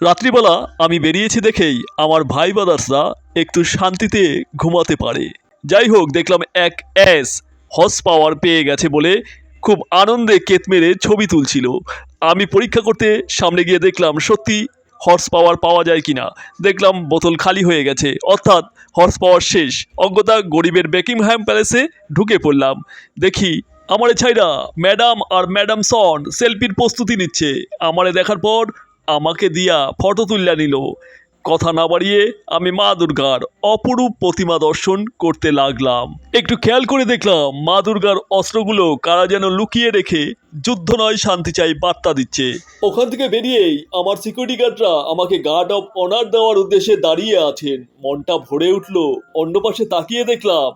রাত্রিবেলা আমি বেরিয়েছি দেখেই আমার ভাই ব্রাদার্সরা একটু শান্তিতে ঘুমাতে পারে। যাই হোক, দেখলাম এক অ্যাস হর্স পাওয়ার পেয়ে গেছে বলে খুব আনন্দে কেত মেরে ছবি তুলছিল। আমি পরীক্ষা করতে সামনে গিয়ে দেখলাম সত্যি হর্স পাওয়ার পাওয়া যায় কিনা। দেখলাম বোতল খালি হয়ে গেছে, অর্থাৎ হর্স পাওয়ার শেষ। অজ্ঞতা গরিবের বেকিংহ্যাম প্যালেসে ঢুকে পড়লাম। দেখি আমারে ছাইরা ম্যাডাম আর ম্যাডাম সন সেলফির প্রস্তুতি নিচ্ছে। আমারে দেখার পর আমাকে দিয়া ফটো তুললা নিল। কথা না বাড়িয়ে আমি মা দুর্গার অপরূপ প্রতিমা দর্শন করতে লাগলাম। একটু খেয়াল করে দেখলাম মা দুর্গার অস্ত্রগুলো কারা যেন লুকিয়ে রেখে যুদ্ধ নয় শান্তি চাই বার্তা দিচ্ছে। ওখান থেকে বেরিয়েই আমার সিকিউরিটি গার্ডরা আমাকে গার্ড অফ অনার দেওয়ার উদ্দেশ্যে দাঁড়িয়ে আছেন। মনটা ভরে উঠল। অন্য পাশে তাকিয়ে দেখলাম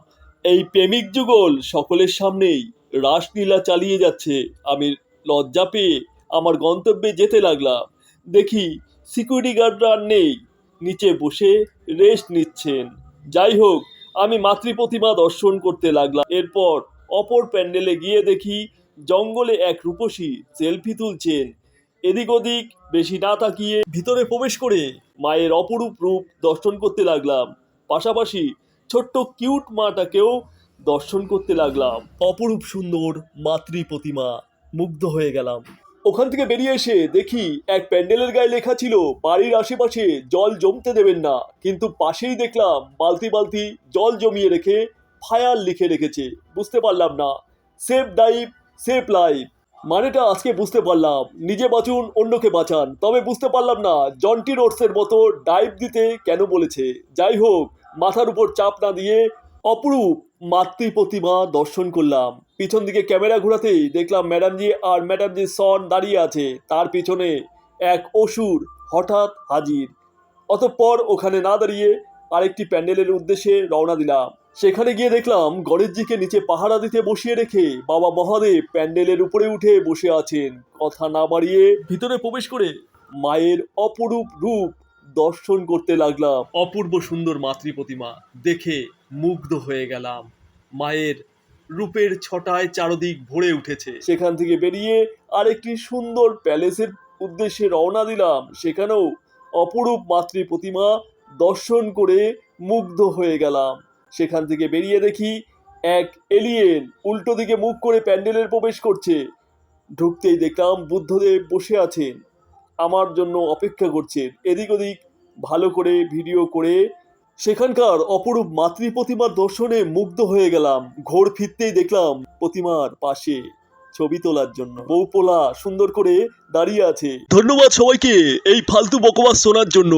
এই প্রেমিক যুগল সকলের সামনেই রাসলীলা চালিয়ে যাচ্ছে। আমি লজ্জা পেয়ে আমার গন্তব্যে যেতে লাগলাম। দেখি সিকিউরিটি গার্ডরা আর নেই, নিচে বসে রেস্ট নিচ্ছেন। যাই হোক, আমি মাতৃ প্রতিমা দর্শন করতে লাগলাম। এরপর অপর প্যান্ডেলে গিয়ে দেখি জঙ্গলে এক রূপসী সেলফি তুলছেন। এদিক ওদিক বেশি না তাকিয়ে ভিতরে প্রবেশ করে মায়ের অপরূপ রূপ দর্শন করতে লাগলাম। পাশাপাশি ছোট্ট কিউট মাটাকেও দর্শন করতে লাগলাম। অপরূপ সুন্দর মাতৃ প্রতিমা, মুগ্ধ হয়ে গেলাম। ওখান থেকে বেরিয়ে এসে দেখি এক প্যান্ডেলের গায়ে লেখা ছিল বাড়ির আশেপাশে জল জমতে দেবেন না, কিন্তু পাশেই দেখলাম বালতি বালতি জল জমিয়ে রেখে ফায়ার লিখে রেখেছে। বুঝতে পারলাম না সেভ ডাইভ সেভ লাইফ মানেটা আজকে বুঝতে পারলাম। নিজে বাঁচুন অন্যকে বাঁচান। তবে বুঝতে পারলাম না জন্টি রোডসের মতো ডাইভ দিতে কেন বলেছে। যাই হোক, মাথার উপর চাপ না দিয়ে অপরূপ মাতৃ প্রতিমা দর্শন করলাম। পিছন দিকে ক্যামেরা ঘোরাতেই দেখলাম ম্যাডামজি আর ম্যাডামজি সন দাঁড়িয়ে আছে। তার পিছনে এক অসুর হঠাৎ হাজির। অতঃপর ওখানে না দাঁড়িয়ে আরেকটি প্যান্ডেলের উদ্দেশ্যে রওনা দিলাম। সেখানে গিয়ে দেখলাম গণেশজিকে নিচে পাহারা দিতে বসিয়ে রেখে বাবা মহাদেব প্যান্ডেলের উপরে উঠে বসে আছেন। কথা না বাড়িয়ে ভিতরে প্রবেশ করে মায়ের অপরূপ রূপ দর্শন করতে লাগলাম। অপূর্ব সুন্দর মাতৃ প্রতিমা দেখে মুগ্ধ হয়ে গেলাম। মায়ের রূপের ছটায় চারদিক ভরে উঠেছে। সেখান থেকে বেরিয়ে আরেকটি সুন্দর প্যালেসের উদ্দেশ্যে রওনা দিলাম। সেখানেও অপরূপ মাতৃ প্রতিমা দর্শন করে মুগ্ধ হয়ে গেলাম। সেখান থেকে বেরিয়ে দেখি এক এলিয়েন উল্টো দিকে মুখ করে প্যান্ডেলের প্রবেশ করছে। ঢুকতেই দেখলাম বুদ্ধদেব বসে আছেন, আমার জন্য অপেক্ষা করছেন। এদিক ওদিক ভালো করে ভিডিও করে সেখানকার অপরূপ মাতৃ প্রতিমার দর্শনে মুগ্ধ হয়ে গেলাম। ঘোর ফিরতেই দেখলাম প্রতিমার পাশে ছবি তোলার জন্য বউপোলা সুন্দর করে দাঁড়িয়ে আছে। ধন্যবাদ সবাইকে এই ফালতু বকবাস শোনার জন্য।